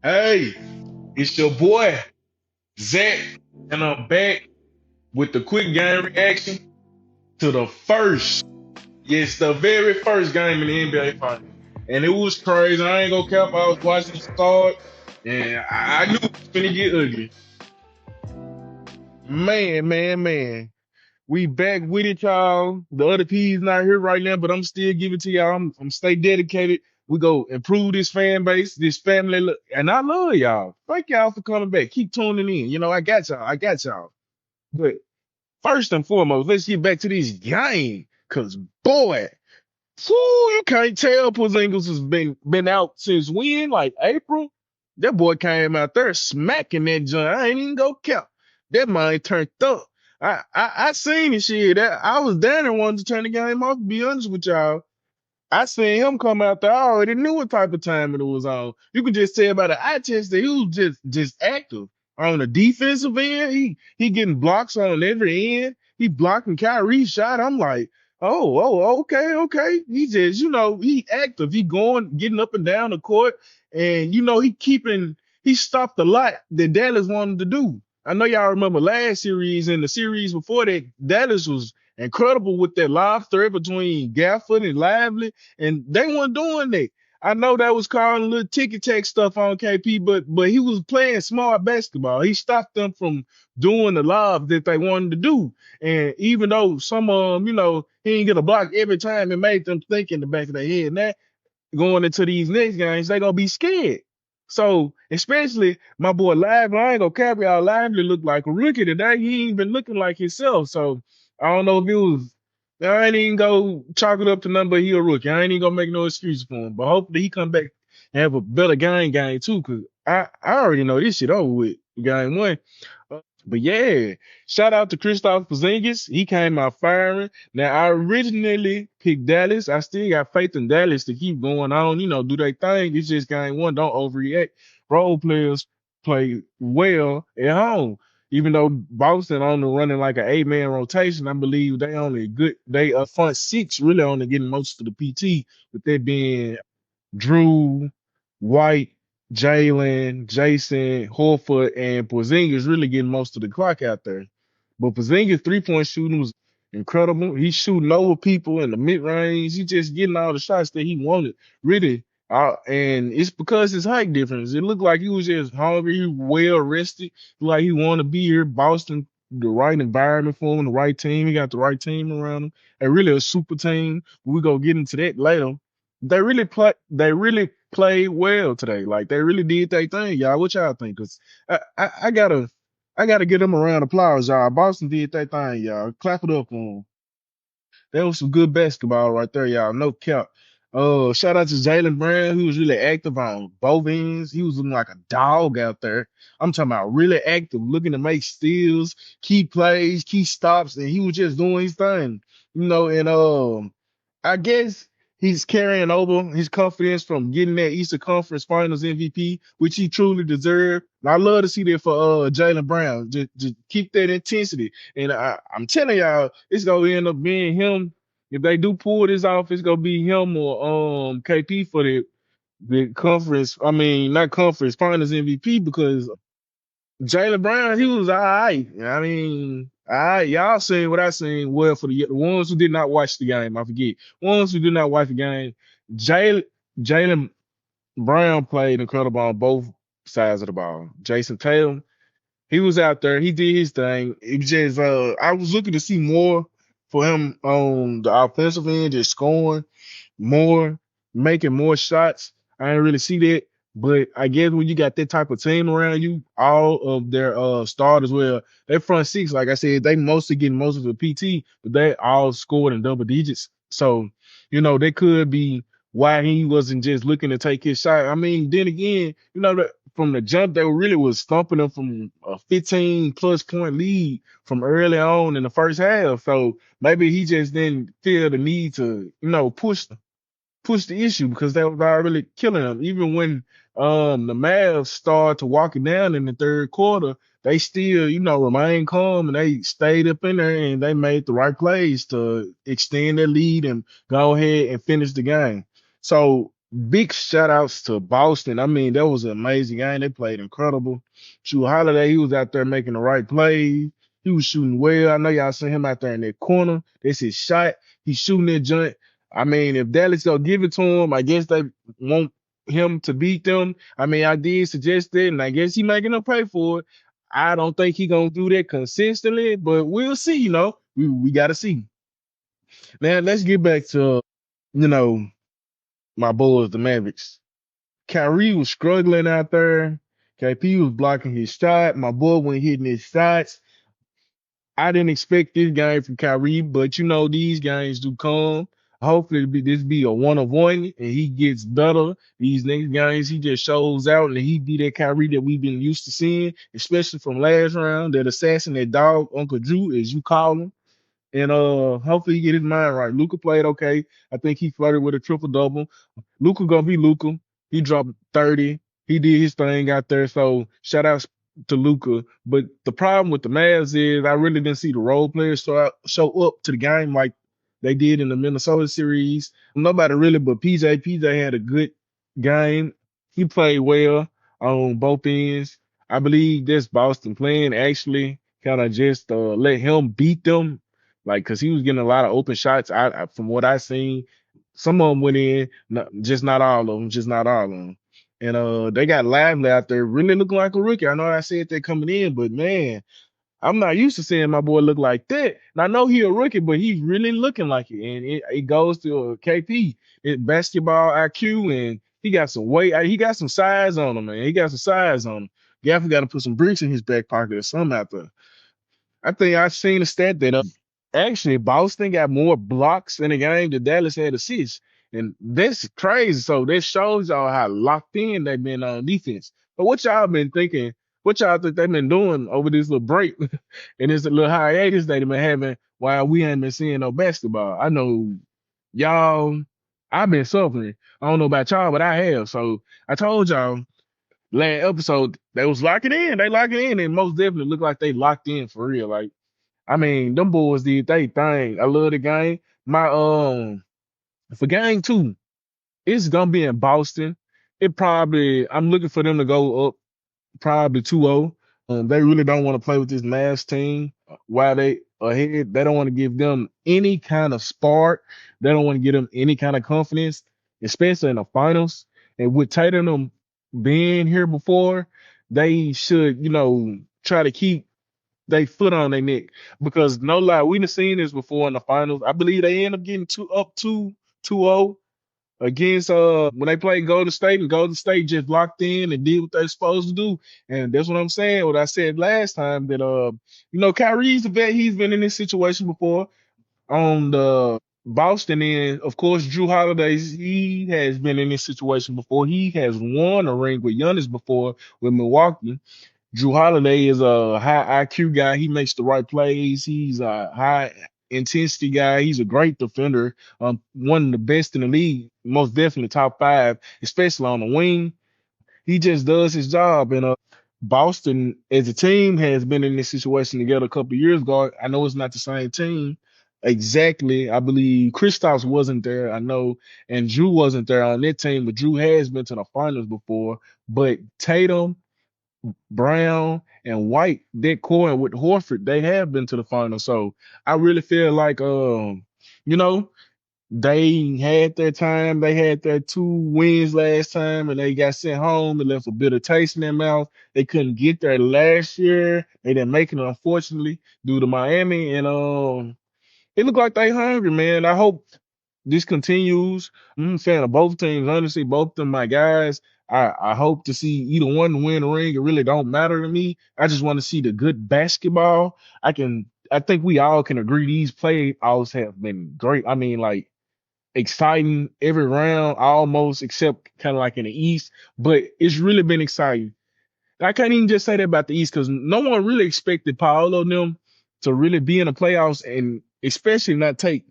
Hey, it's your boy, Zack, and I'm back with the quick game reaction to the first, yes, the very first game in the NBA Finals. And it was crazy. I ain't gonna cap. I was watching the start, and I knew it was finna get ugly. Man. We back with it, y'all. The other P's not here right now, but I'm still giving it to y'all. I'm stay dedicated. We go improve this fan base, this family, and I love y'all. Thank y'all for coming back. Keep tuning in. I got y'all. I got y'all. But first and foremost, let's get back to this game. Cause boy, whew, you can't tell Porzingis has been out since when? Like April? That boy came out there smacking that joint. I ain't even go count. That mind turned up. I seen the shit. I was down there wanted to turn the game off, to be honest with y'all. I seen him come out there. I already knew what type of time it was on. You could just tell by the eye test that he was just active. On the defensive end, he getting blocks on every end. He blocking Kyrie shot. I'm like, okay. He just, he active. He going, getting up and down the court. And he stopped a lot that Dallas wanted to do. I know y'all remember last series and the series before that, Dallas was incredible with that live threat between Gafford and Lively, and they weren't doing that. I know that was calling a little ticky tack stuff on KP, but he was playing smart basketball. He stopped them from doing the lob that they wanted to do. And even though some of them, he didn't get a block every time, it made them think in the back of their head. Now going into these next games, they gonna be scared. So especially my boy Lively, I ain't gonna cap y'all. Lively looked like a rookie today. He ain't been looking like himself. So I don't know if it was. I ain't even go chalk it up to nothing but he a rookie. I ain't even gonna make no excuse for him. But hopefully he come back and have a better game too. Cause I already know this shit over with game one. But yeah, shout out to Kristaps Porzingis. He came out firing. Now I originally picked Dallas. I still got faith in Dallas to keep going on. Do their thing. It's just game one. Don't overreact. Role players play well at home. Even though Boston only running like an 8-man rotation, I believe they front six really only getting most of the PT, with that being Drew, White, Jalen, Jason, Horford, and Porzingis really getting most of the clock out there. But Porzingis' three-point shooting was incredible. He's shooting over people in the mid-range. He just getting all the shots that he wanted, really. And it's because his height difference. It looked like he was just hungry, he was well rested, like he wanted to be here. Boston, the right environment for him, the right team. He got the right team around him, and really a super team. We gonna get into that later. They really played well today. Like they really did their thing, y'all. What y'all think? Cause I gotta get them a round of applause, y'all. Boston did their thing, y'all. Clap it up for them. That was some good basketball right there, y'all. No cap. Shout out to Jalen Brown, who was really active on both ends. He was looking like a dog out there. I'm talking about really active, looking to make steals, key plays, key stops, and he was just doing his thing. And I guess he's carrying over his confidence from getting that Eastern Conference Finals MVP, which he truly deserved. And I love to see that for Jalen Brown. Just keep that intensity. And I'm telling y'all, it's gonna end up being him. If they do pull this off, it's gonna be him or KP for the conference. I mean, not conference finals MVP because Jalen Brown, he was all right. I mean, all right, y'all seen what I seen. Well, for the ones who did not watch the game, I forget. Ones who did not watch the game, Jalen Jalen Brown played incredible on both sides of the ball. Jason Tatum, he was out there. He did his thing. It was just I was looking to see more for him on the offensive end, just scoring more, making more shots. I didn't really see that. But I guess when you got that type of team around you, all of their starters, well, their front six, like I said, they mostly getting most of the PT, but they all scored in double digits. So, they could be why he wasn't just looking to take his shot. I mean, then again, from the jump, they really was thumping them from a 15 plus point lead from early on in the first half. So maybe he just didn't feel the need to, push the issue because they was already killing them. Even when the Mavs started to walk it down in the third quarter, they still, remained calm and they stayed up in there and they made the right plays to extend their lead and go ahead and finish the game. So big shout outs to Boston. I mean, that was an amazing game. They played incredible. Drew Holiday, he was out there making the right plays. He was shooting well. I know y'all seen him out there in that corner. That's his shot. He's shooting that joint. I mean, if Dallas gonna give it to him, I guess they want him to beat them. I mean, I did suggest that, and I guess he making them pay for it. I don't think he gonna do that consistently, but we'll see. We gotta see. Now let's get back to you know my boys, the Mavericks. Kyrie was struggling out there. KP was blocking his shot. My boy wasn't hitting his shots. I didn't expect this game from Kyrie, but these games do come. Hopefully this be a one of one and he gets better. These next games, he just shows out and he be that Kyrie that we've been used to seeing, especially from last round. That assassin, that dog, Uncle Drew, as you call him. And hopefully he get his mind right. Luka played okay. I think he flirted with a triple double. Luka gonna be Luka. He dropped 30. He did his thing out there. So shout outs to Luka. But the problem with the Mavs is I really didn't see the role players show up to the game like they did in the Minnesota series. Nobody really but PJ. PJ had a good game. He played well on both ends. I believe this Boston playing actually kind of just let him beat them, like, cause he was getting a lot of open shots. From what I seen, some of them went in, just not all of them, just not all of them. And they got Lively out there, really looking like a rookie. I know I said that coming in, but man, I'm not used to seeing my boy look like that. And I know he a rookie, but he's really looking like it. And it goes to KP, basketball IQ, and he got some weight. He got some size on him, man. He got some size on him. Gafford got to put some bricks in his back pocket or something out there. I think I've seen a stat that actually Boston got more blocks in the game than Dallas had assists. And that's crazy. So that shows y'all how locked in they've been on defense. But what y'all been thinking? What y'all think they've been doing over this little break and this little hiatus they've been having while we ain't been seeing no basketball? I know y'all, I've been suffering. I don't know about y'all, but I have. So I told y'all last episode they was locking in. They locking in and most definitely look like they locked in for real. Like, I mean, them boys did they thing. I love the game. My for game two, it's gonna be in Boston. I'm looking for them to go up probably 2-0. They really don't want to play with this Mavs team while they ahead. They don't want to give them any kind of spark. They don't want to give them any kind of confidence, especially in the finals. And with Tatum being here before, they should, try to keep they foot on their neck, because no lie, we done seen this before in the finals. I believe they end up getting 2-0 against when they played Golden State, and Golden State just locked in and did what they're supposed to do. And that's what I'm saying. What I said last time, that Kyrie's a vet. He's been in this situation before on the Boston end. Of course, Drew Holiday, he has been in this situation before. He has won a ring with Giannis before with Milwaukee. Drew Holiday is a high IQ guy. He makes the right plays. He's a high intensity guy. He's a great defender. One of the best in the league, most definitely top five, especially on the wing. He just does his job. And Boston, as a team, has been in this situation together a couple of years ago. I know it's not the same team exactly. I believe Kristaps wasn't there. I know, and Drew wasn't there on that team, but Drew has been to the finals before. But Tatum, Brown, and White, that core, and with Horford, they have been to the final. So I really feel like you know, they had their time. They had their 2 wins last time and they got sent home and left a bitter taste in their mouth. They couldn't get there last year. They didn't make it, unfortunately, due to Miami. And it looked like they hungry, man. I hope this continues. I'm a fan of both teams. Honestly, both of them my guys. I hope to see either one win the ring. It really don't matter to me. I just want to see the good basketball. I think we all can agree these playoffs have been great. I mean, like, exciting every round almost, except kind of like in the East. But it's really been exciting. I can't even just say that about the East, because no one really expected Paolo and them to really be in the playoffs, and especially not take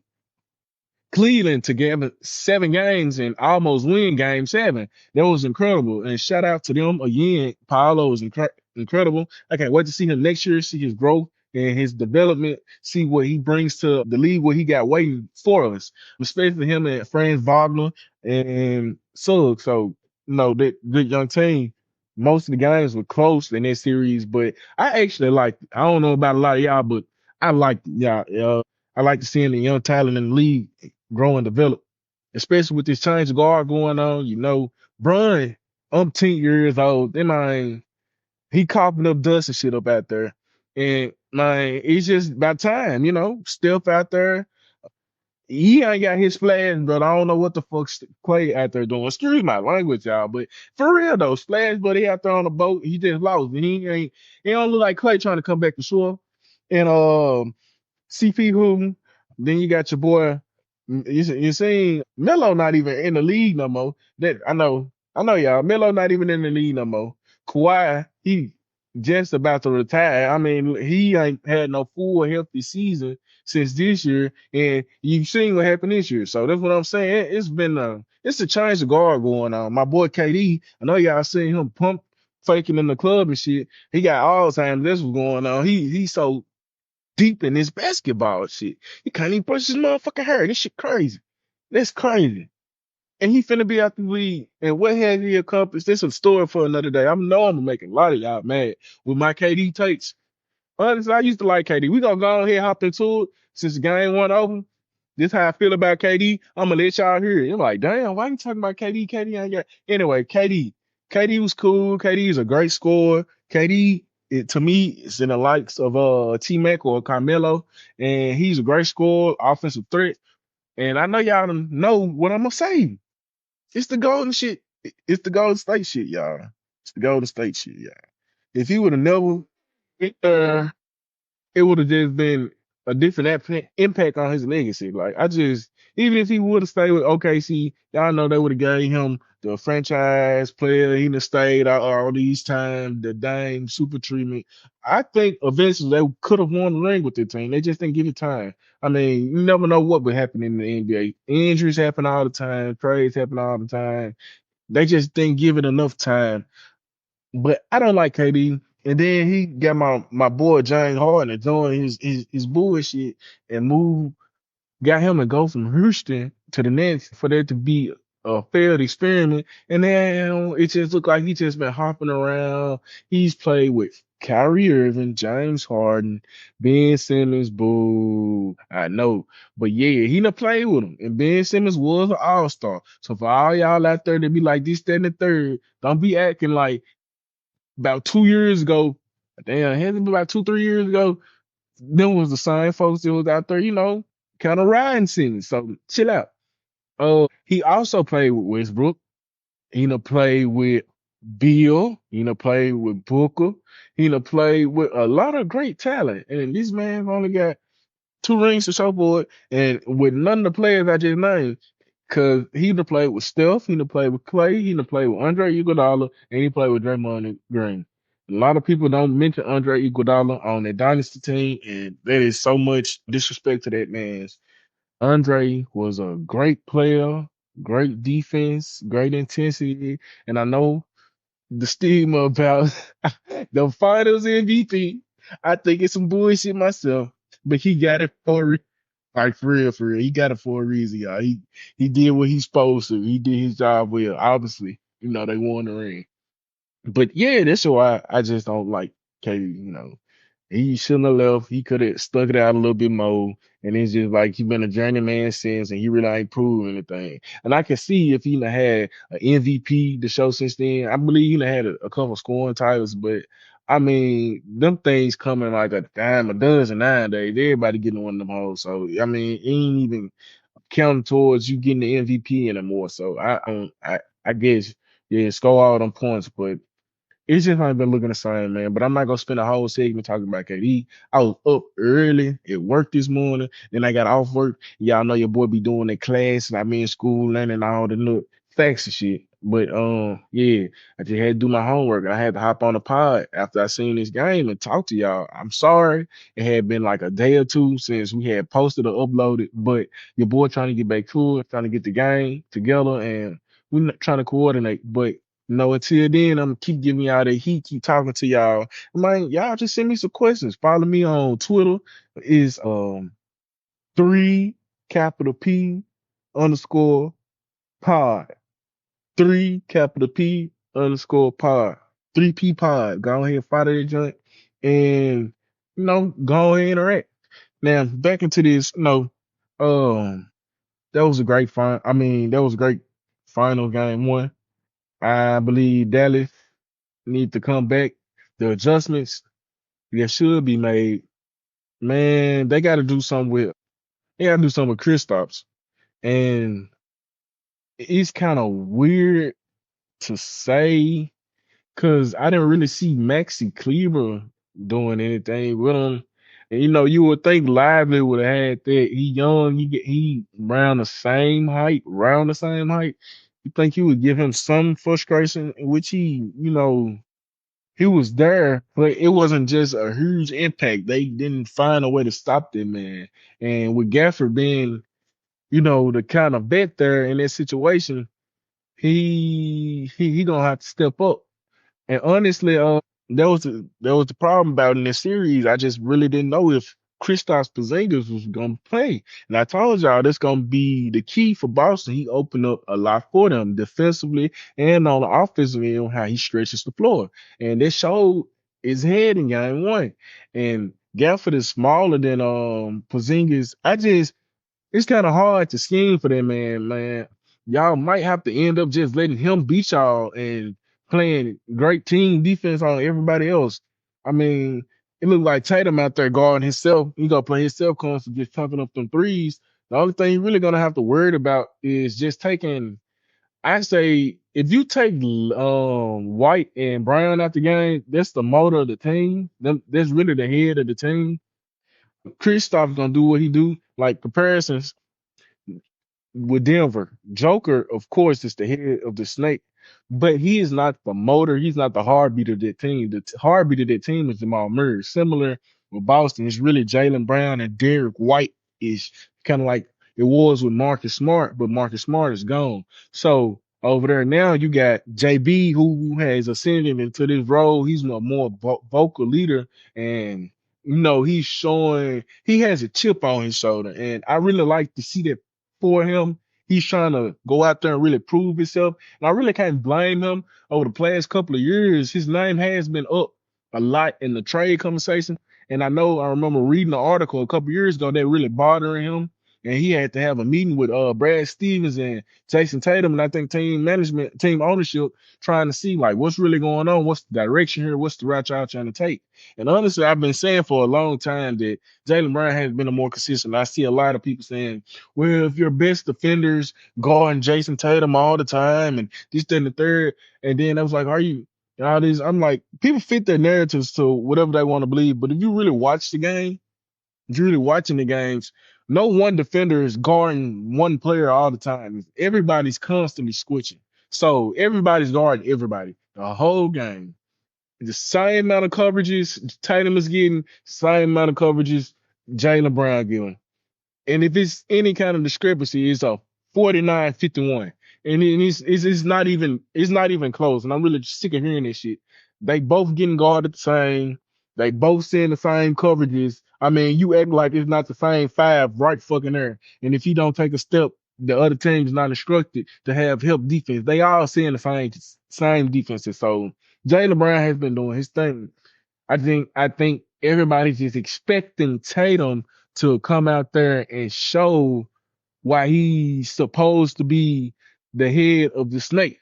Cleveland together 7 games and almost win game 7. That was incredible. And shout out to them again. Paolo is incredible. I can't wait to see him next year, see his growth and his development, see what he brings to the league, what he got waiting for us, especially him and Franz Wagner and So no, that good young team. Most of the games were close in that series, but I actually like. I don't know about a lot of y'all, but I like y'all. I like to seeing the young talent in the league grow and develop, especially with this change of guard going on. Bron, 10 years old. Then he coughing up dust and shit up out there, and it's just about time. Steph out there, he ain't got his splash, but I don't know what the fuck Clay out there doing. Excuse my language, y'all, but for real though, splash, but he out there on the boat, he just lost. And he don't look like Clay trying to come back to shore. And CP who, then you got your boy. You seen Melo not even in the league no more. That I know, y'all. Melo not even in the league no more. Kawhi, he just about to retire. I mean, he ain't had no full healthy season since this year, and you've seen what happened this year. So that's what I'm saying. It's a change of guard going on. My boy KD, I know y'all seen him pump faking in the club and shit. He got Alzheimer's. That's what's going on. He's so deep in this basketball shit. He can't even brush his motherfucking hair. This shit crazy. That's crazy. And he finna be out the league. And what has he accomplished? This is a story for another day. I know I'm making a lot of y'all mad with my KD takes. Honestly, I used to like KD. We gonna go ahead and hop into it since the game went over. This how I feel about KD. I'm gonna let y'all hear it. You're like, damn, why you talking about KD? KD ain't got. Anyway, KD. KD was cool. KD is a great scorer. KD, to me, is in the likes of T Mac or Carmelo, and he's a great scorer, offensive threat. And I know y'all know what I'm gonna say. It's the golden shit. It's the Golden State shit, y'all. It's the Golden State shit, y'all. If he would have never been there, it would have just been a different impact on his legacy. Like even if he would have stayed with OKC, y'all know they would have gave him the franchise player. He done stayed all these times, the Dame super treatment. I think eventually they could have won the ring with the team. They just didn't give it time. I mean, you never know what would happen in the NBA. Injuries happen all the time. Trades happen all the time. They just didn't give it enough time. But I don't like KD. And then he got my boy James Harden to join his bullshit and got him to go from Houston to the Nets for that to be a failed experiment. And then it just looked like he just been hopping around. He's played with Kyrie Irving, James Harden, Ben Simmons, boo. I know. But yeah, he done played with him. And Ben Simmons was an all-star. So for all y'all out there to be like this, that, and the third, don't be acting like about 2 years ago. Damn, it hasn't been about 2, 3 years ago. Them was the same folks that was out there, kind of riding Simmons. So chill out. He also played with Westbrook. He done played with Bill. He done played with Booker. He done played with a lot of great talent. And this man only got 2 rings to show for it. And with none of the players I just named, because he done played with Steph, he done played with Clay, he done played with Andre Iguodala, and he played with Draymond Green. A lot of people don't mention Andre Iguodala on their dynasty team, and that is so much disrespect to that man. Andre was a great player, great defense, great intensity, and I know the stigma about the Finals MVP. I think it's some bullshit myself, but he got it like for real, he got it for a reason, y'all. He did what he's supposed to. He did his job well. Obviously, they won the ring. But yeah, that's why I just don't like KD. He shouldn't have left. He could have stuck it out a little bit more. And it's just like he been a journeyman since, and he really ain't proved anything. And I can see if he done had an MVP to show since then. I believe he done had a couple scoring titles, but I mean, them things coming like a dime a dozen nowadays. Everybody getting one of them hoes. So I mean, it ain't even counting towards you getting the MVP anymore. So I guess yeah, score all them points, but it's just not been looking the same, man. But I'm not gonna spend a whole segment talking about KD. I was up early at work this morning, then I got off work. Y'all know your boy be doing that class, and I be in school learning all the little facts and shit. But yeah, I just had to do my homework. I had to hop on the pod after I seen this game and talk to y'all. I'm sorry it had been like a day or two since we had posted or uploaded, but your boy trying to get back to it, trying to get the game together, and we're not trying to coordinate. But no, until then, I'm keep giving y'all the heat, keep talking to y'all. Man, y'all just send me some questions. Follow me on Twitter. Is 3 capital P underscore pod. three capital P underscore pod. 3P pod. Go ahead, follow that joint and go ahead and interact. Now back into this, um that was a great that was a great final game one. I believe Dallas need to come back. The adjustments that should be made, man, they gotta do something with Kristaps. And it's kind of weird to say because I didn't really see Maxi Kleber doing anything with him. And you would think Lively would have had that. He young, he around the same height. You think he would give him some frustration, which he was there, but it wasn't just a huge impact. They didn't find a way to stop that man. And with Gafford being, the kind of vet there in that situation, he gonna have to step up. And honestly, that was the problem about in this series. I just really didn't know if Kristaps Porzingis was gonna play. And I told y'all that's gonna be the key for Boston. He opened up a lot for them defensively and on the offensive end on how he stretches the floor. And this showed his head in game one. And Gafford is smaller than Porzingis. It's kind of hard to scheme for that man. Y'all might have to end up just letting him beat y'all and playing great team defense on everybody else. I mean, it looked like Tatum out there guarding himself. He gonna play himself constantly just pumping up them threes. The only thing you really gonna have to worry about is just taking. I say if you take White and Brown out the game, that's the motor of the team. That's really the head of the team. Kristaps gonna do what he do. Like comparisons with Denver. Joker, of course, is the head of the snake, but he is not the motor. He's not the heartbeat of that team. The heartbeat of that team is Jamal Murray. Similar with Boston, it's really Jalen Brown and Derrick White is kind of like it was with Marcus Smart, but Marcus Smart is gone. So over there now, you got JB who has ascended into this role. He's a more vocal leader, and he's showing he has a chip on his shoulder, and I really like to see that for him. He's trying to go out there and really prove himself. And I really can't blame him over the past couple of years. His name has been up a lot in the trade conversation. And I remember reading an article a couple of years ago that really bothering him. And he had to have a meeting with Brad Stevens and Jason Tatum, and I think team management, team ownership, trying to see like what's really going on, what's the direction here, what's the route y'all trying to take. And honestly, I've been saying for a long time that Jalen Brown has been a more consistent. I see a lot of people saying, well, if your best defenders guarding Jason Tatum all the time and this, that, and the third, and then I was like, are you all these? I'm like, people fit their narratives to whatever they want to believe. But if you really watch the game, if you're really watching the games, no one defender is guarding one player all the time. Everybody's constantly switching. So everybody's guarding everybody the whole game. The same amount of coverages Tatum is getting, same amount of coverages Jalen Brown getting. And if it's any kind of discrepancy, it's a 49-51. And it's not even close. And I'm really sick of hearing this shit. They both getting guarded the same. They both seeing the same coverages. I mean, you act like it's not the same five right fucking there. And if you don't take a step, the other team's not instructed to have help defense. They all seeing the same defenses. So Jalen Brown has been doing his thing. I think everybody's just expecting Tatum to come out there and show why he's supposed to be the head of the snake.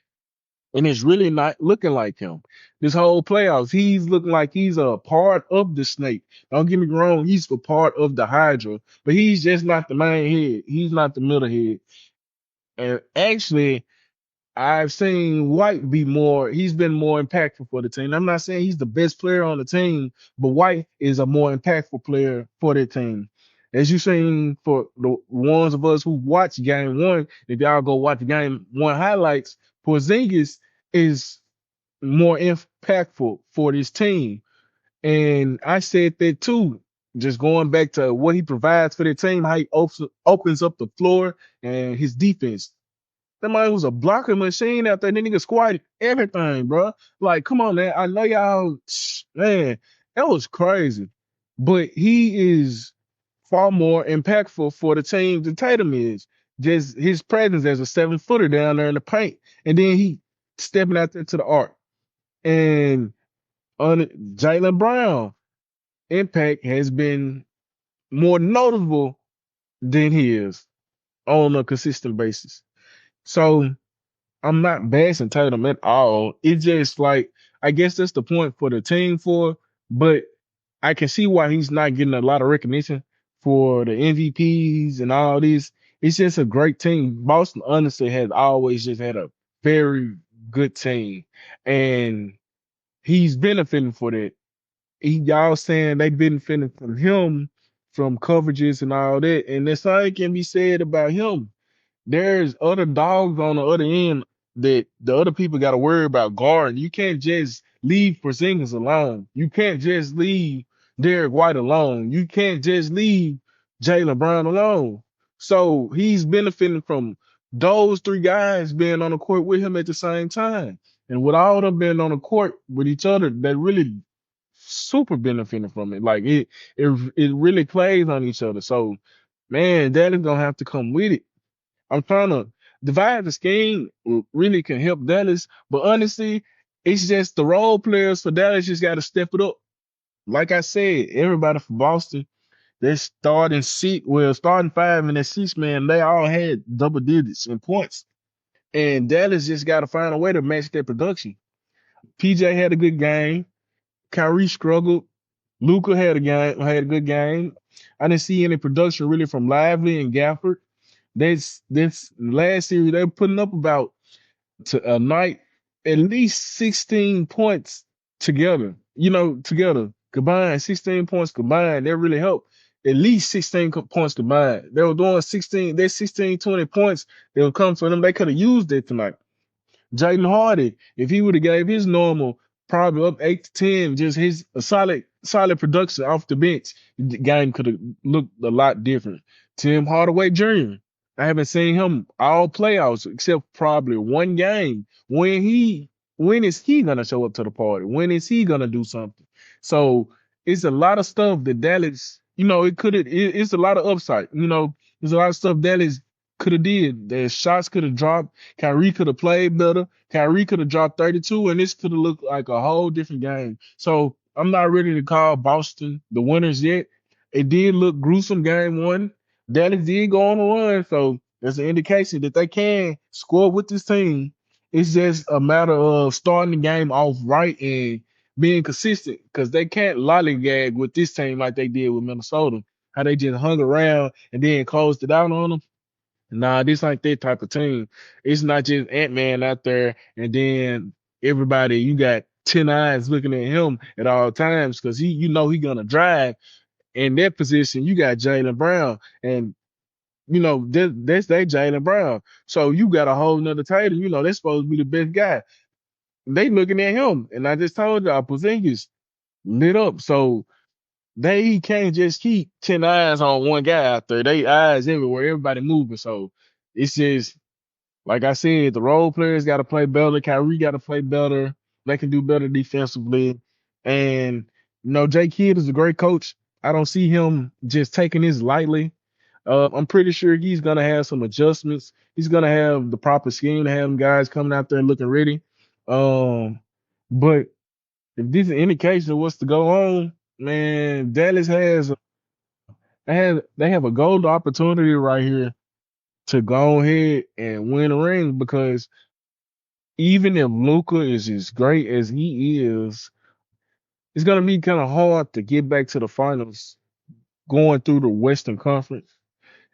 And it's really not looking like him. This whole playoffs, he's looking like he's a part of the snake. Don't get me wrong, he's a part of the Hydra, but he's just not the main head. He's not the middle head. And actually, I've seen White he's been more impactful for the team. I'm not saying he's the best player on the team, but White is a more impactful player for the team. As you've seen for the ones of us who watch game one, if y'all go watch the game one highlights, Porzingis is more impactful for this team. And I said that too, just going back to what he provides for the team, how he opens up the floor and his defense. That man was a blocking machine out there. That nigga squatted everything, bro. Like, come on, man. I know y'all, man, that was crazy. But he is far more impactful for the team than Tatum is. just his presence as a 7 footer down there in the paint, and then he stepping out there to the arc. And on Jalen Brown impact has been more noticeable than his on a consistent basis. So I'm not bashing Tatum at all. It's just like I guess that's the point for the team for, but I can see why he's not getting a lot of recognition for the MVPs and all this. It's just a great team. Boston honestly has always just had a very good team, and he's benefiting for that. Y'all saying they benefiting from him from coverages and all that, and the same can be said about him. There's other dogs on the other end that the other people got to worry about guarding. You can't just leave Porzingis alone. You can't just leave Derrick White alone. You can't just leave Jalen Brown alone. So he's benefiting from those three guys being on the court with him at the same time. And with all of them being on the court with each other, they really super benefiting from it. Like it really plays on each other. So man, that is gonna have to come with it. I'm trying to devise the scheme really can help Dallas, but honestly, it's just the role players for Dallas just got to step it up. Like I said, everybody from Boston, they're starting five and that six man, they all had double digits in points, and Dallas just got to find a way to match their production. PJ had a good game. Kyrie struggled. Luka had a good game. I didn't see any production really from Lively and Gafford. This last series they were putting up about to a night at least 16 points together. Together combined 16 points combined. That really helped. At least 16 points combined. They were doing 16. Their 16, 20 points. They would come for them. They could have used it tonight. Jaden Hardy, if he would have gave his normal, probably up 8 to 10, just his a solid production off the bench, the game could have looked a lot different. Tim Hardaway Jr. I haven't seen him all playoffs except probably one game. When is he gonna show up to the party? When is he gonna do something? So it's a lot of stuff that Dallas, it's a lot of upside. There's a lot of stuff Dallas could have did. Their shots could have dropped. Kyrie could have played better. Kyrie could have dropped 32, and this could have looked like a whole different game. So I'm not ready to call Boston the winners yet. It did look gruesome game one. Dallas did go on a run, so there's an indication that they can score with this team. It's just a matter of starting the game off right and being consistent because they can't lollygag with this team like they did with Minnesota. How they just hung around and then closed it out on them. Nah, this ain't that type of team. It's not just Ant-Man out there and then everybody, you got 10 eyes looking at him at all times because he gonna drive. In that position, you got Jalen Brown, and that's they Jalen Brown. So you got a whole nother title. That's supposed to be the best guy. They looking at him, and I just told y'all, Porzingis lit up. So they can't just keep 10 eyes on one guy out there. They eyes everywhere, everybody moving. So it's just like I said, the role players got to play better. Kyrie got to play better. They can do better defensively. And, Jay Kidd is a great coach. I don't see him just taking this lightly. I'm pretty sure he's going to have some adjustments. He's going to have the proper scheme to have them guys coming out there looking ready. But if this is an indication of what's to go on, man, Dallas they have a golden opportunity right here to go ahead and win a ring because even if Luka is as great as he is, it's gonna be kind of hard to get back to the finals going through the Western Conference.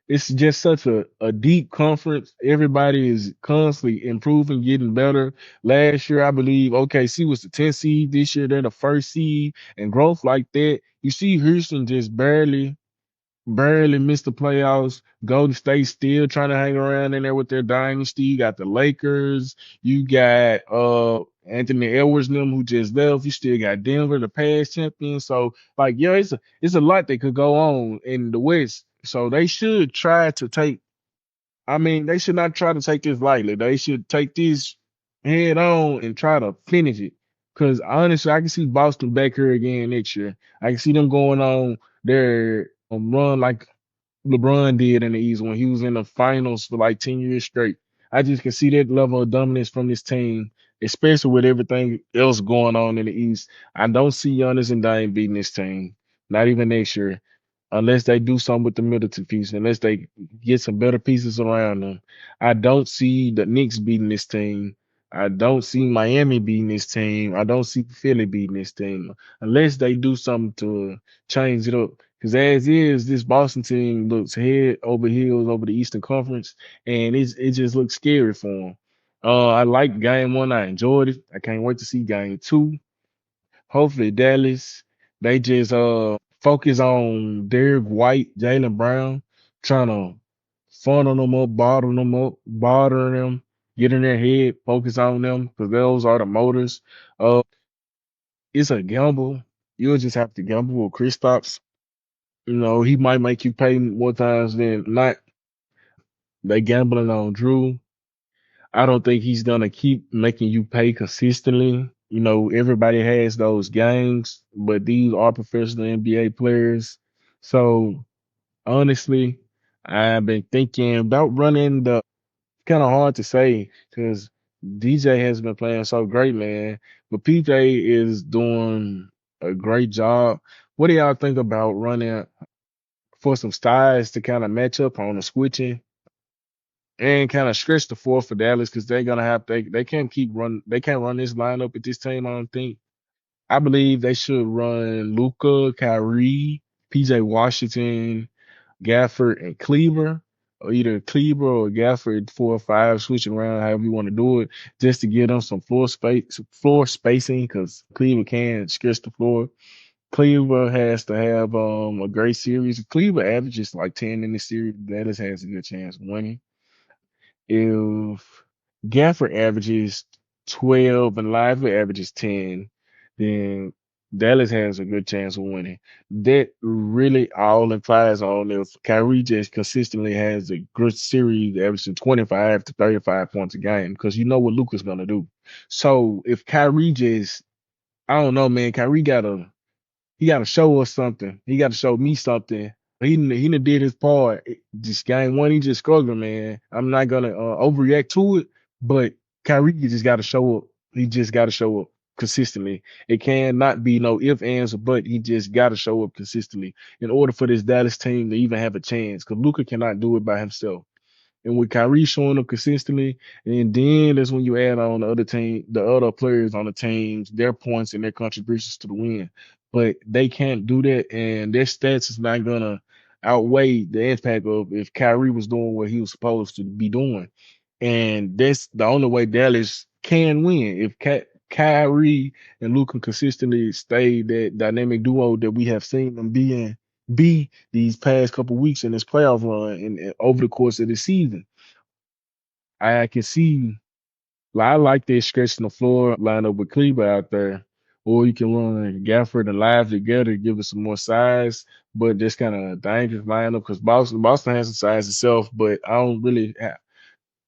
It's just such a deep conference. Everybody is constantly improving, getting better. Last year, I believe OKC was the 10th seed. This year, they're the first seed, and growth like that. You see Houston just barely missed the playoffs. Golden State still trying to hang around in there with their dynasty. You got the Lakers. You got Anthony Edwards and them who just left. You still got Denver, the past champion. So like, yeah, it's a lot that could go on in the West. So they should try to take. I mean, they should not try to take this lightly. They should take this head on and try to finish it. Because honestly, I can see Boston back here again next year. I can see them going on their run like LeBron did in the East when he was in the finals for like 10 years straight. I just can see that level of dominance from this team, especially with everything else going on in the East. I don't see Giannis and Dame beating this team, not even next year, unless they do something with the Middleton piece, unless they get some better pieces around them. I don't see the Knicks beating this team. I don't see Miami beating this team. I don't see Philly beating this team unless they do something to change it up. Because as is, this Boston team looks head over heels over the Eastern Conference, and it just looks scary for them. I like game one. I enjoyed it. I can't wait to see game two. Hopefully, Dallas, they just focus on Derrick White, Jalen Brown, trying to funnel them up, bother them, get in their head, focus on them, because those are the motors. It's a gamble. You'll just have to gamble with Kristaps. He might make you pay more times than not. They gambling on Drew. I don't think he's gonna keep making you pay consistently. Everybody has those games, but these are professional NBA players. So honestly, I've been thinking about running the kind of hard to say because DJ has been playing so great, man. But PJ is doing a great job. What do y'all think about running for some styles to kind of match up on the switching and kind of stretch the floor for Dallas because they're gonna have they can't keep run they can't run this lineup at this team. I don't think. I believe they should run Luka, Kyrie, PJ Washington, Gafford, and Cleaver, or either Cleaver or Gafford 4 or 5, switching around however you want to do it, just to give them some floor spacing because Cleaver can stretch the floor. Cleaver has to have a great series. If Cleaver averages like 10 in the series, Dallas has a good chance of winning. If Gafford averages 12 and Lively averages 10, then Dallas has a good chance of winning. That really all implies on if Kyrie just consistently has a good series averaging 25 to 35 points a game, because you know what Luka's gonna do. So if Kyrie just, I don't know, man, he got to show us something. He got to show me something. He done did his part. This game one, he just struggling, man. I'm not gonna overreact to it, but Kyrie just got to show up. He just got to show up consistently. It cannot be no if, ands, or but. He just got to show up consistently in order for this Dallas team to even have a chance. Because Luka cannot do it by himself. And with Kyrie showing up consistently, and then that's when you add on the other players on the teams, their points and their contributions to the win. But they can't do that, and their stats is not gonna outweigh the impact of if Kyrie was doing what he was supposed to be doing. And that's the only way Dallas can win. If Kyrie and Luka consistently stay that dynamic duo that we have seen them be these past couple weeks in this playoff run and over the course of the season. I can see, like, I like this stretching the floor lineup with Cleveland out there, or you can run Gafford and Live together, give it some more size, but that's kind of a dangerous lineup because Boston has some size itself, but I don't really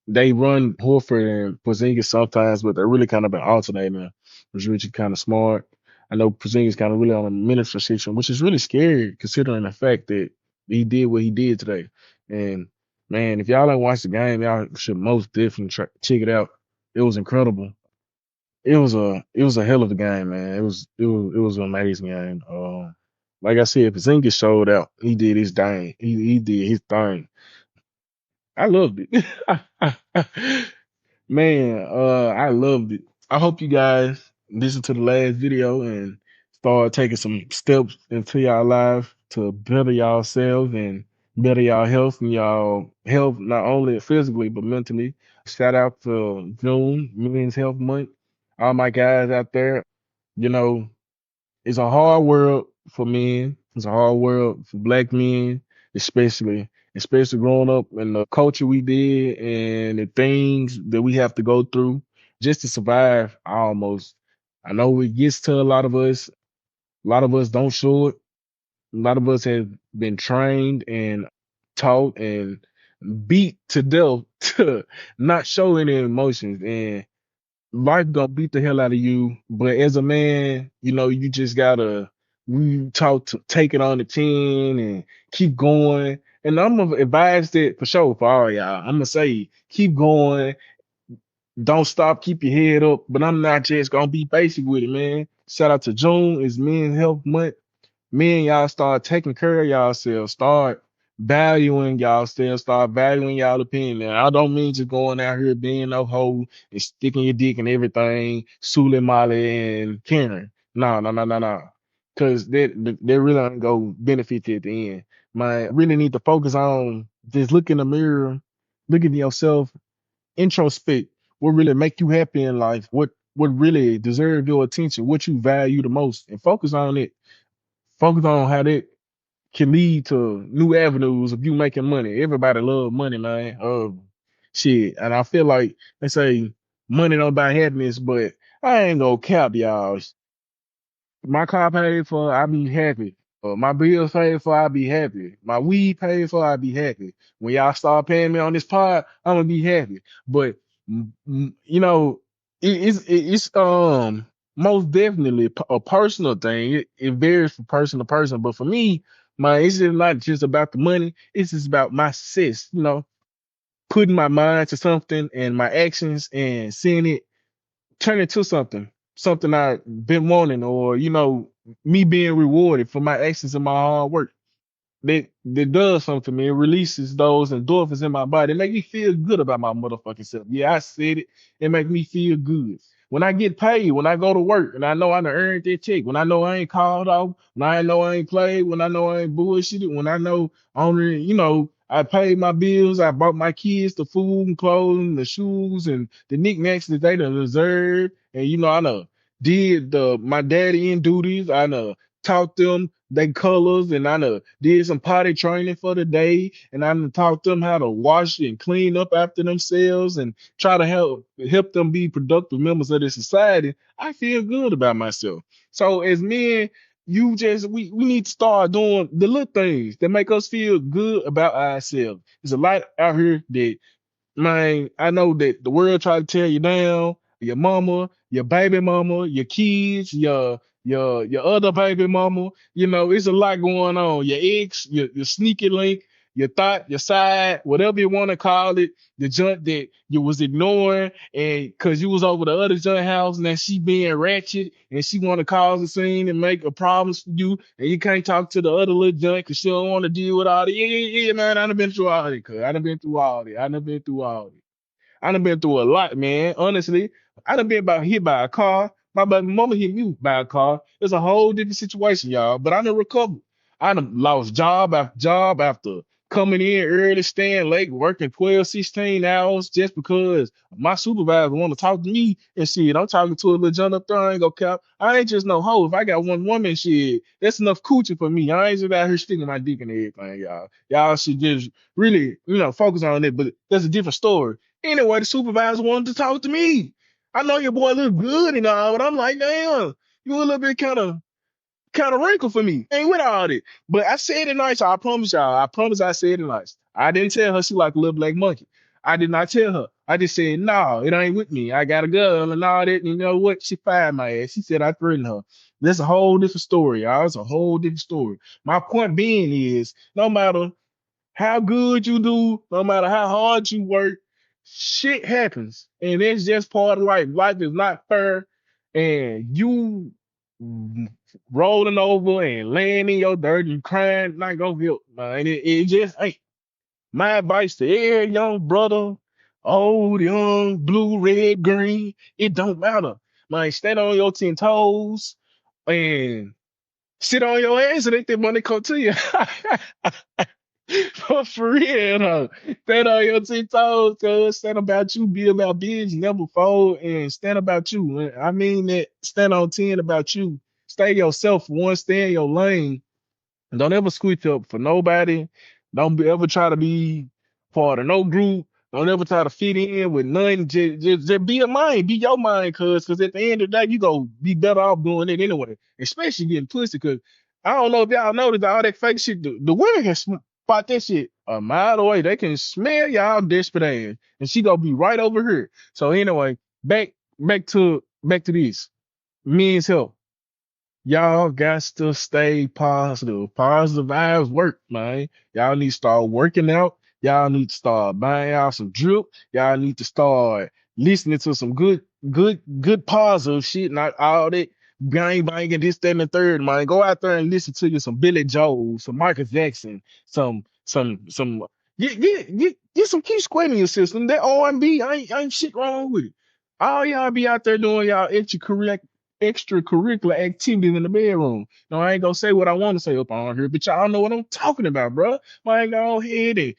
they run Horford and Porzingis sometimes, but they're really kind of been alternating, which is really kind of smart. I know Porzingis kind of really on a minutes restriction, which is really scary considering the fact that he did what he did today. And man, if y'all ain't watched the game, y'all should most definitely check it out. It was incredible. It was a hell of a game, man. It was an amazing game. Like I said, Porzingis showed out. He did his thing. He did his thing. I loved it. Man, I loved it. I hope you guys listen to the last video and start taking some steps into y'all life to better yourselves and better y'all health and y'all health, not only physically but mentally. Shout out to June, Men's Health Month. All my guys out there, you know, it's a hard world for men. It's a hard world for black men, especially growing up in the culture we did and the things that we have to go through just to survive almost. I know it gets to a lot of us. A lot of us don't show it. A lot of us have been trained and taught and beat to death to not show any emotions. And life gonna beat the hell out of you. But as a man, you just gotta, we taught to take it on the chin and keep going And I'm gonna advise that for sure for all y'all. I'm gonna say keep going, don't stop, keep your head up. But I'm not just gonna be basic with it, man. Shout out to June, it's Men's Health Month. Me and y'all start taking care of yourselves, start valuing yourselves, start valuing y'all opinion. And I don't mean just going out here being no hoe and sticking your dick in everything, Sule Molly and Karen. No, no, no, no, no. Cause they really aren't go benefit you at the end. Man, really need to focus on just look in the mirror, look at yourself, introspect what really make you happy in life, what really deserve your attention, what you value the most, and focus on it. Focus on how that can lead to new avenues of you making money. Everybody love money, man. Shit. And I feel like they say money don't buy happiness, but I ain't gonna cap y'all. My car paid for, I be happy. My bills paid for, I be happy. My weed paid for, I be happy. When y'all start paying me on this pod, I'm gonna be happy. But you know, it's most definitely a personal thing. It varies from person to person. But for me, man, it's just not just about the money. It's just about my success. Putting my mind to something and my actions and seeing it turn into something I've been wanting, or me being rewarded for my actions and my hard work. That does something to me. It releases those endorphins in my body. It make me feel good about my motherfucking self. Yeah, I said it. It make me feel good. When I get paid, when I go to work, and I know I done earned that check, when I know I ain't called off, when I know I ain't played, when I know I ain't bullshitted, when I know only, I paid my bills, I bought my kids the food and clothing, the shoes, and the knickknacks that they done deserve. And I done did my daddy in duties. I done taught them they colors, and I done did some potty training for the day, and I done taught them how to wash and clean up after themselves and try to help them be productive members of the society. I feel good about myself. So as men, we need to start doing the little things that make us feel good about ourselves. There's a lot out here that, man, I know that the world try to tear you down. Your mama, your baby mama, your kids, your other baby mama. It's a lot going on. Your ex, your sneaky link, your thought, your side, whatever you want to call it, the junk that you was ignoring, and because you was over the other junk house, and then she being ratchet, and she want to cause a scene and make a problems for you, and you can't talk to the other little junk because she don't want to deal with all the yeah, man. I done been through all that, cuz I done been through all that. I done been through all that. I done been through a lot, man. Honestly, I done been about hit by a car. My baby mama hit me by a car. It's a whole different situation, y'all. But I done recovered. I done lost job after job after coming in early, staying late, working 12, 16 hours just because my supervisor want to talk to me and shit. I'm talking to a little John up there. I ain't gonna cap. I ain't just no hoe. If I got one woman, shit, that's enough coochie for me. I ain't just out here sticking my dick in everything, y'all. Y'all should just really, focus on it. But that's a different story. Anyway, the supervisor wanted to talk to me. I know your boy look good and all, but I'm like, damn, you a little bit kind of wrinkled for me. Ain't with all that. But I said it nice. I promise y'all. I promise I said it nice. I didn't tell her she like a little black monkey. I did not tell her. I just said, no, it ain't with me. I got a girl and all that. And you know what? She fired my ass. She said I threatened her. That's a whole different story, y'all. It's a whole different story. My point being is, no matter how good you do, no matter how hard you work, shit happens. And it's just part of life. Life is not fair. And you rolling over and laying in your dirt and crying, not gonna help, man. It just ain't. My advice to every young brother, old, young, blue, red, green, it don't matter. Man, stand on your 10 toes and sit on your ass and let that money come to you. For real, though. Stand on your 10 toes, cuz stand about you, be about business, never fold, and stand about you. I mean that stand on 10 about you. Stay yourself, one, stay in your lane. Don't ever switch up for nobody. Don't ever try to be part of no group. Don't ever try to fit in with none. Just be a mind. Be your mind, cuz at the end of the day, you go be better off doing it anyway. Especially getting pussy, cuz I don't know if y'all noticed all that fake shit. The women can spot that shit a mile away. They can smell y'all desperate ass. And she gonna be right over here. So anyway, back to this. Men's health. Y'all got to stay positive. Positive vibes work, man. Y'all need to start working out. Y'all need to start buying out some drip. Y'all need to start listening to some good positive shit, not all that bang banging this, that, and the third, man. Go out there and listen to you some Billy Joel, some Michael Jackson, some get some keep squaring your system. That R&B, ain't shit wrong with it. All y'all be out there doing y'all extracurricular activities in the bedroom. No, I ain't gonna say what I want to say up on here, but y'all know what I'm talking about, bro. I ain't go ahead and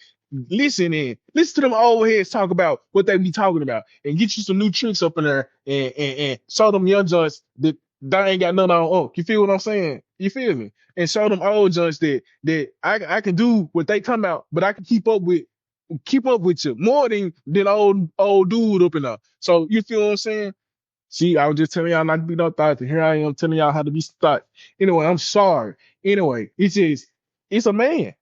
listen to them old heads talk about what they be talking about, and get you some new tricks up in there, and show them young joints that they ain't got nothing on. Oh, you feel what I'm saying? You feel me? And show them old joints that I can do what they come out, but I can keep up with you more than old dude up in there. So you feel what I'm saying? See, I was just telling y'all not to be no thought. Here I am telling y'all how to be thought. Anyway, I'm sorry. Anyway, it's a man.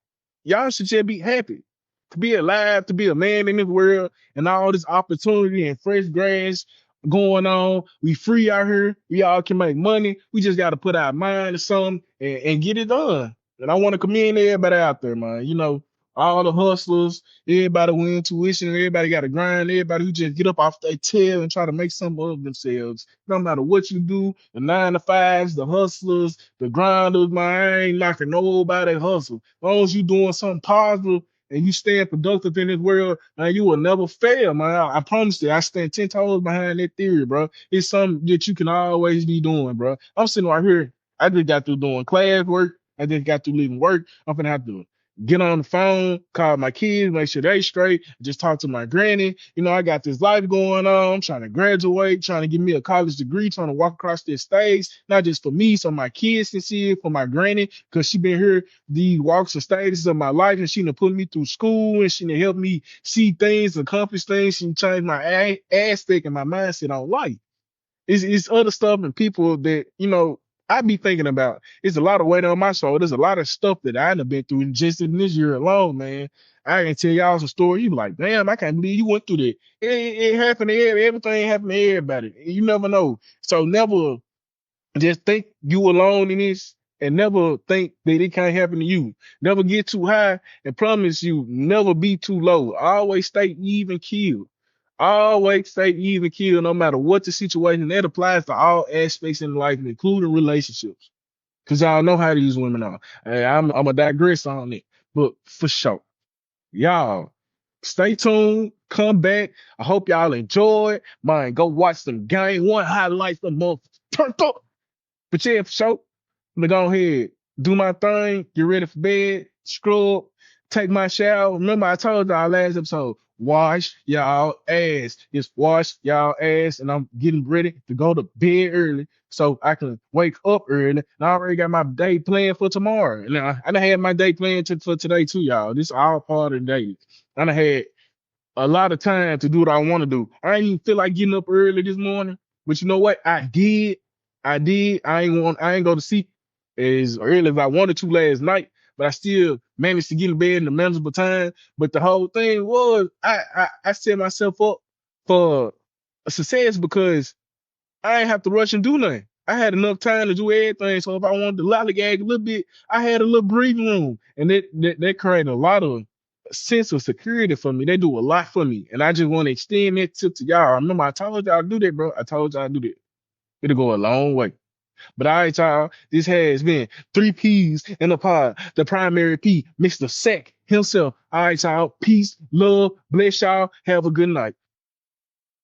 Y'all should just be happy to be alive, to be a man in this world, and all this opportunity and fresh grass going on. We free out here. We all can make money. We just got to put our mind to something and get it done. And I want to commend everybody out there, man. All the hustlers, everybody with intuition, everybody got to grind, everybody who just get up off their tail and try to make something of themselves. No matter what you do, the 9 to 5s, the hustlers, the grinders, man, I ain't knocking nobody hustle. As long as you doing something positive and you staying productive in this world, man, you will never fail, man. I promise you, I stand 10 toes behind that theory, bro. It's something that you can always be doing, bro. I'm sitting right here. I just got through doing class work. I just got through leaving work. I'm gonna have to get on the phone, call my kids, make sure they straight, just talk to my granny. I got this life going on. I'm trying to graduate, trying to get me a college degree, trying to walk across this stage, not just for me, so my kids can see it, for my granny, because she been here the walks and stages of my life, and she done put me through school, and she done helped me see things, accomplish things. She changed my aspect and my mindset on life. It's other stuff and people that I be thinking about. It's a lot of weight on my soul. There's a lot of stuff that I done been through just in this year alone, man. I can tell y'all some stories. You be like, damn, I can't believe you went through that. It happened to everything happened to everybody. You never know. So never just think you alone in this, and never think that it can't happen to you. Never get too high, and promise you never be too low. Always stay even keel. Always stay even keel no matter what the situation. That applies to all aspects in life, including relationships. Cause y'all know how these women are. Hey, I'm a digress on it. But for sure. Y'all stay tuned. Come back. I hope y'all enjoy. Man, go watch some game one highlights the month. Turned up. But yeah, for sure. I'm gonna go ahead, do my thing, get ready for bed, scrub, take my shower. Remember, I told y'all last episode, wash y'all ass. Just wash y'all ass, and I'm getting ready to go to bed early so I can wake up early. And I already got my day planned for tomorrow. And I done had my day planned for today too, y'all. This all part of the day. I done had a lot of time to do what I want to do. I ain't even feel like getting up early this morning, but you know what? I did. I did. I ain't go to sleep as early as I wanted to last night, but I still managed to get in bed in a manageable time. But the whole thing was I set myself up for a success because I ain't have to rush and do nothing. I had enough time to do everything. So if I wanted to lollygag a little bit, I had a little breathing room. And that created a lot of sense of security for me. They do a lot for me. And I just want to extend that tip to y'all. Remember, I told y'all to do that, bro. I told y'all to do that. It'll go a long way. But all right, y'all, this has been 3 P's in the pod. The primary P, Mr. Zack himself. All right, y'all. Peace, love, bless y'all. Have a good night.